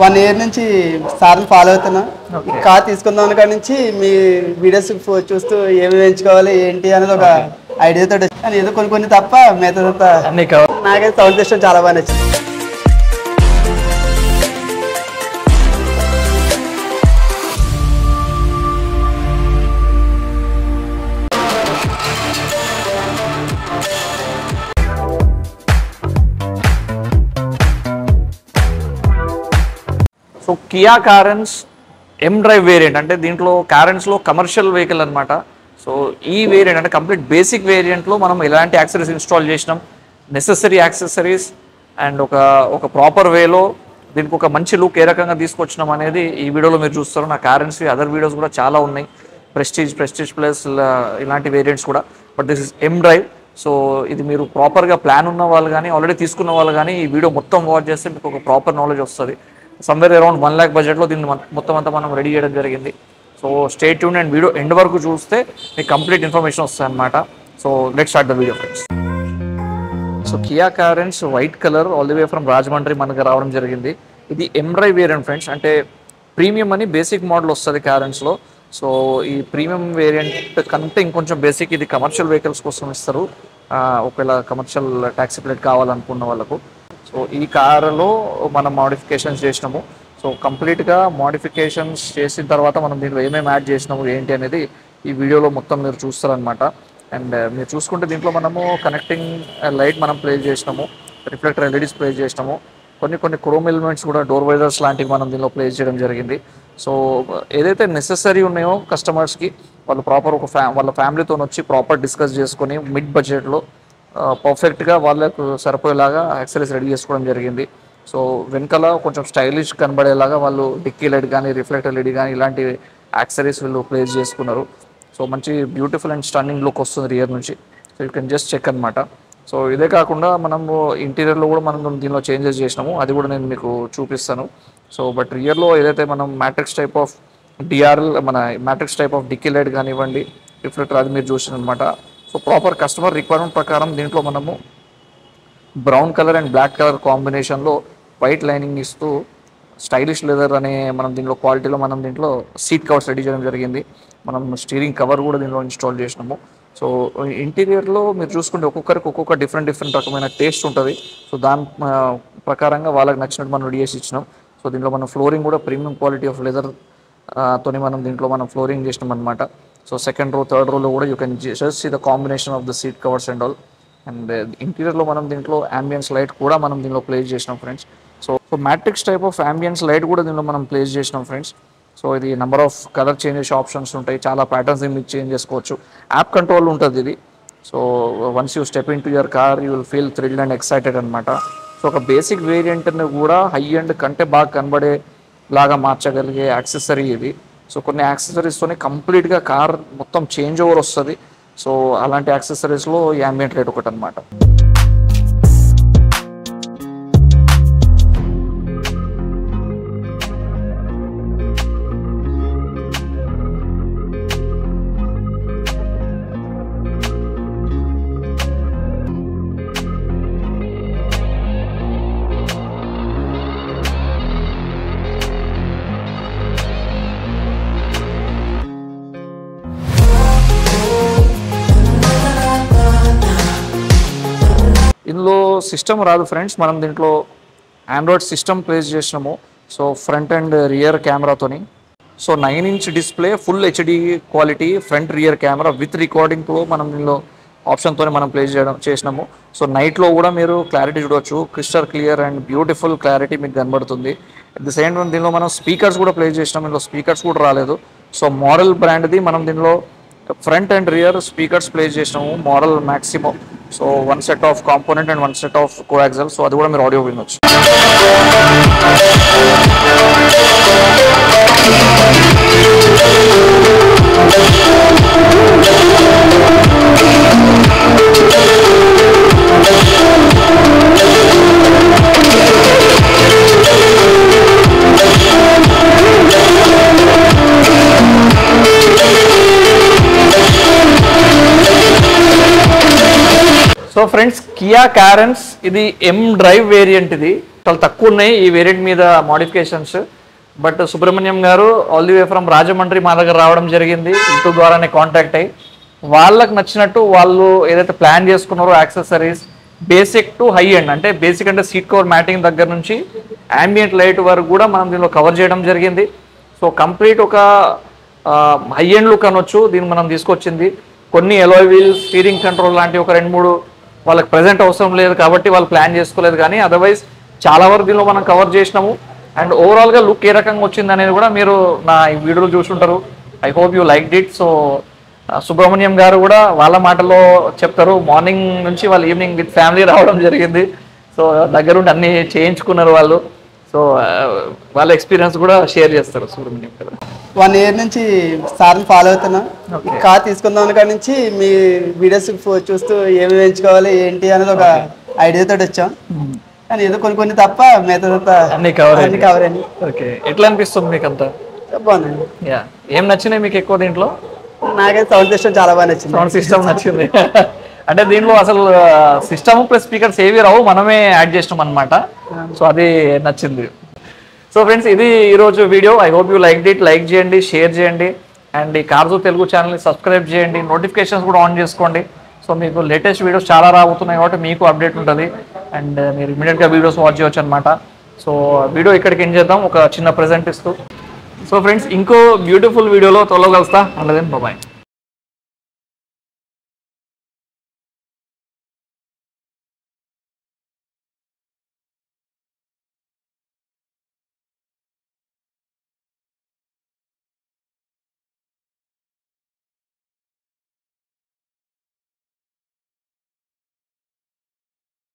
1 year నుంచి సార్ని follow అవుతున్నా. కార్ తీసుకుందాం కాడి నుంచి మీ వీడియోస్ చూస్తూ ఏమి ఎంచుకోవాలి ఏంటి అనేది ఒక ఐడియాతో కానీ ఏదో కొన్ని తప్ప మిగతా నాకైతే సౌండ్ సిస్టమ్ చాలా బాగా నచ్చింది. సో కియా కారెన్స్ ఎం డ్రైవ్ వేరియంట్ అంటే దీంట్లో కారెన్స్లో కమర్షియల్ వెహికల్ అనమాట. సో ఈ వేరియంట్ అంటే కంప్లీట్ బేసిక్ వేరియంట్లో మనం ఎలాంటి యాక్సెసరీస్ ఇన్స్టాల్ చేసినాం, నెసెసరీ యాక్సెసరీస్ అండ్ ఒక ప్రాపర్ వేలో దీనికి ఒక మంచి లుక్ ఏ రకంగా తీసుకొచ్చినాం అనేది ఈ వీడియోలో మీరు చూస్తారు. నా కారెన్స్ అదర్ వీడియోస్ కూడా చాలా ఉన్నాయి, ప్రెస్టీజ్ ప్లస్ ఇలాంటి వేరియంట్స్ కూడా. But this is M drive. So ఇది మీరు ప్రాపర్గా ప్లాన్ ఉన్న వాళ్ళు కానీ ఆల్రెడీ తీసుకున్న వాళ్ళు కానీ ఈ వీడియో మొత్తం వాచ్ చేస్తే మీకు ఒక ప్రాపర్ నాలెడ్జ్ వస్తుంది. సమ్వేర్ అరౌండ్ 1 lakh బడ్జెట్లో దీన్ని మొత్తం అంతా మనం రెడీ చేయడం జరిగింది. So stay tune and video end వరకు చూస్తే మీకు కంప్లీట్ ఇన్ఫర్మేషన్ వస్తుంది అనమాట. So let's start the video friends. So Kia Carens white colour all the way from Rajahmundry మనకు రావడం జరిగింది. ఇది ఎం డ్రైవ్ వేరియంట్ ఫ్రెండ్స్, అంటే ప్రీమియం అని బేసిక్ మోడల్ వస్తుంది కారెన్స్లో. సో ఈ ప్రీమియం వేరియంట్ కంటే ఇంకొంచెం బేసిక్, ఇది కమర్షియల్ వెహికల్స్ కోసం ఇస్తారు ఒకవేళ కమర్షియల్ ట్యాక్సీ ప్లేట్ కావాలనుకున్న వాళ్ళకు. సో ఈ కారులో మనం మోడిఫికేషన్స్ చేసినాము. సో కంప్లీట్గా మోడిఫికేషన్స్ చేసిన తర్వాత మనం దీంట్లో ఏమేమి యాడ్ చేసినాము ఏంటి అనేది ఈ వీడియోలో మొత్తం మీరు చూస్తారనమాట. అండ్ మీరు చూసుకుంటే దీంట్లో మనము కనెక్టింగ్ లైట్ మనం ప్లేస్ చేసినాము, రిఫ్లెక్టర్ ఎల్ఈడీస్ ప్లేస్ చేసినాము, కొన్ని క్రోమ్ ఎలిమెంట్స్ కూడా డోర్ వైజర్స్ లాంటివి మనం దీనిలో ప్లేస్ చేయడం జరిగింది. సో ఏదైతే నెసెసరీ ఉన్నాయో కస్టమర్స్కి వాళ్ళు ప్రాపర్ వాళ్ళ ఫ్యామిలీతో వచ్చి ప్రాపర్ డిస్కస్ చేసుకొని మిడ్ బడ్జెట్లో పర్ఫెక్ట్గా వాళ్ళకు సరిపోయేలాగా యాక్సెసరీస్ రెడీ చేసుకోవడం జరిగింది. సో వెనకాల కొంచెం స్టైలిష్ కనబడేలాగా వాళ్ళు డిక్కీ లైట్ కానీ రిఫ్లెక్టర్ ఎల్ఈడీ కానీ ఇలాంటి యాక్సెసరీస్ వీళ్ళు ప్లేస్ చేసుకున్నారు. సో మంచి బ్యూటిఫుల్ అండ్ స్టన్నింగ్ లుక్ వస్తుంది రియర్ నుంచి. So you can just check అనమాట. సో ఇదే కాకుండా మనము ఇంటీరియర్లో కూడా మనం దీనిలో చేంజెస్ చేసినాము, అది కూడా నేను మీకు చూపిస్తాను. సో బట్ రియర్లో ఏదైతే మనం matrix type of matrix type of dicky light కానివ్వండి, రిఫ్లెక్టర్ అది మీరు చూసినమాట. సో ప్రాపర్ కస్టమర్ రిక్వైర్మెంట్ ప్రకారం దీంట్లో మనము brown colour and black colour కాంబినేషన్లో వైట్ లైనింగ్ ఇస్తూ స్టైలిష్ లెదర్ అనే మనం దీంట్లో క్వాలిటీలో మనం దీంట్లో సీట్ కవర్స్ రెడీ చేయడం జరిగింది. మనం స్టీరింగ్ కవర్ కూడా దీంట్లో ఇన్స్టాల్ చేసినాము. సో ఇంటీరియర్లో మీరు చూసుకుంటే ఒక్కొక్కరికి ఒక్కొక్క డిఫరెంట్ రకమైన టేస్ట్ ఉంటుంది. సో దాని ప్రకారంగా వాళ్ళకి నచ్చినట్టు మనం రెడీ చేసి ఇచ్చినాం. సో దీంట్లో మనం ఫ్లోరింగ్ కూడా ప్రీమియం క్వాలిటీ ఆఫ్ లెదర్ తోని మనం దీంట్లో ఫ్లోరింగ్ చేసినాం అనమాట. సో సెకండ్ రో థర్డ్ రోలో కూడా you can just see the combination of the seat covers and all. And ఇంటీరియర్లో మనం దీంట్లో అంబియన్స్ లైట్ కూడా మనం దీనిలో ప్లేస్ చేసినాం friends. So matrix type of ambience light కూడా దీనిలో మనం ప్లేస్ చేసినాం ఫ్రెండ్స్. సో ఇది number of colour changes options ఉంటాయి, చాలా ప్యాటర్న్స్ మీరు చేంజ్ చేసుకోవచ్చు. యాప్ కంట్రోల్ ఉంటుంది ఇది. So once you step in to your car you will feel thrilled and excited అనమాట. సో ఒక బేసిక్ వేరియంట్ని కూడా హై ఎండ్ కంటే బాగా కనబడే లాగా మార్చగలిగే యాక్సెసరీ ఇది. సో కొన్ని యాక్సెసరీస్తోనే కంప్లీట్గా కార్ మొత్తం చేంజ్ ఓవర్ వస్తుంది. సో అలాంటి యాక్సెసరీస్లో ఈ అంబియంట్ లైట్ ఒకటి అనమాట. ఇందులో సిస్టమ్ రాదు ఫ్రెండ్స్, మనం దీంట్లో ఆండ్రాయిడ్ సిస్టమ్ ప్లేస్ చేసినాము. సో ఫ్రంట్ అండ్ రియర్ కెమెరాతోని. So 9-inch display, full HD quality front rear camera with రికార్డింగ్తో మనం దీనిలో ఆప్షన్తో మనం ప్లేస్ చేసినాము. సో నైట్లో కూడా మీరు క్లారిటీ చూడవచ్చు, crystal clear and beautiful clarity మీకు కనబడుతుంది. అట్ ది సేమ్ టైం దీనిలో మనం స్పీకర్స్ కూడా ప్లేస్ చేసినాము. దీనిలో స్పీకర్స్ కూడా రాలేదు. సో మోడల్ బ్రాండ్ది మనం దీనిలో front and rear speakers place చేసినాము, model Maximo. So 1 set of component and 1 set of coaxial. So అది కూడా మీరు ఆడియో వినొచ్చు. సో ఫ్రెండ్స్ కియా కారెన్స్ ఇది ఎం డ్రైవ్ వేరియంట్. ఇది చాలా తక్కువ ఉన్నాయి ఈ వేరియంట్ మీద మోడిఫికేషన్స్. బట్ సుబ్రహ్మణ్యం గారు all the way from Rajahmundry మా దగ్గర రావడం జరిగింది, యూట్యూబ్ ద్వారానే కాంటాక్ట్ అయ్యి వాళ్ళకి నచ్చినట్టు వాళ్ళు ఏదైతే ప్లాన్ చేసుకున్నారో accessories basic to high end, అంటే బేసిక్ అంటే సీట్ కవర్ మ్యాటింగ్ దగ్గర నుంచి ambient లైట్ వరకు కూడా మనం దీనిలో కవర్ చేయడం జరిగింది. సో కంప్లీట్ ఒక హై ఎండ్ లుక్ అనొచ్చు దీన్ని మనం తీసుకొచ్చింది. కొన్ని ఎలాయ్ వీల్స్, స్టీరింగ్ కంట్రోల్ లాంటి ఒక 2-3 వాళ్ళకి ప్రెజెంట్ అవసరం లేదు కాబట్టి వాళ్ళు ప్లాన్ చేసుకోలేదు, కానీ అదర్వైజ్ చాలా వరకు దీనిలో మనం కవర్ చేసినాము. అండ్ ఓవరాల్గా లుక్ ఏ రకంగా వచ్చింది అనేది కూడా మీరు నా ఈ వీడియోలో చూసుంటారు. I hope you like it. So Subrahmanyam గారు కూడా వాళ్ళ మాటల్లో చెప్తారు, మార్నింగ్ నుంచి వాళ్ళు ఈవినింగ్ విత్ ఫ్యామిలీ రావడం జరిగింది. సో దగ్గరుండి అన్ని చేయించుకున్నారు వాళ్ళు. సో వాళ్ళ ఎక్స్పీరియన్స్ కూడా షేర్ చేస్తారు సుబ్రహ్మణ్యం గారు. 1 year నుంచి సార్ని ఫాలో అవుతున్నా. కార్ తీసుకుందాం కాడ నుంచి మీ వీడియోస్ చూస్తూ ఏమి ఎంచుకోవాలి ఏంటి అనేది ఒక ఐడియాతో వచ్చాం. కానీ ఏదో కొన్ని తప్ప మిగతాదంతా అన్ని కవర్ అయింది. ఓకే, ఎట్లా అనిపిస్తుంది మీకు అంతా? బాగుందండి. యా, ఏం నచ్చినాయి మీకు ఎక్కువ దీంట్లో? నాకైతే సౌండ్ సిస్టమ్ చాలా బాగా నచ్చింది. సౌండ్ సిస్టమ్ నచ్చింది. అంటే దీనిలో అసలు సిస్టమ్ ప్లస్ స్పీకర్స్ ఏవి రావు, మనమే యాడ్ చేసినాం అనమాట. సో అది నచ్చింది. సో ఫ్రెండ్స్, ఇది ఈరోజు video. I hope you like it. Like చేయండి, షేర్ చేయండి, అండ్ ఈ కార్జో తెలుగు ఛానల్ని సబ్స్క్రైబ్ చేయండి, నోటిఫికేషన్స్ కూడా ఆన్ చేసుకోండి. సో మీకు లేటెస్ట్ వీడియోస్ చాలా రాబోతున్నాయి కాబట్టి మీకు అప్డేట్ ఉంటుంది అండ్ మీరు ఇమీడియట్గా వీడియోస్ వాచ్ చేయొచ్చు అనమాట. సో వీడియో ఇక్కడికి ఎండ్ చేద్దాం ఒక చిన్న ప్రెజెంట్ ఇస్తూ. సో ఫ్రెండ్స్, ఇంకో బ్యూటిఫుల్ వీడియోలో త్వరలో కలుస్తా. అలాగే బాయ్.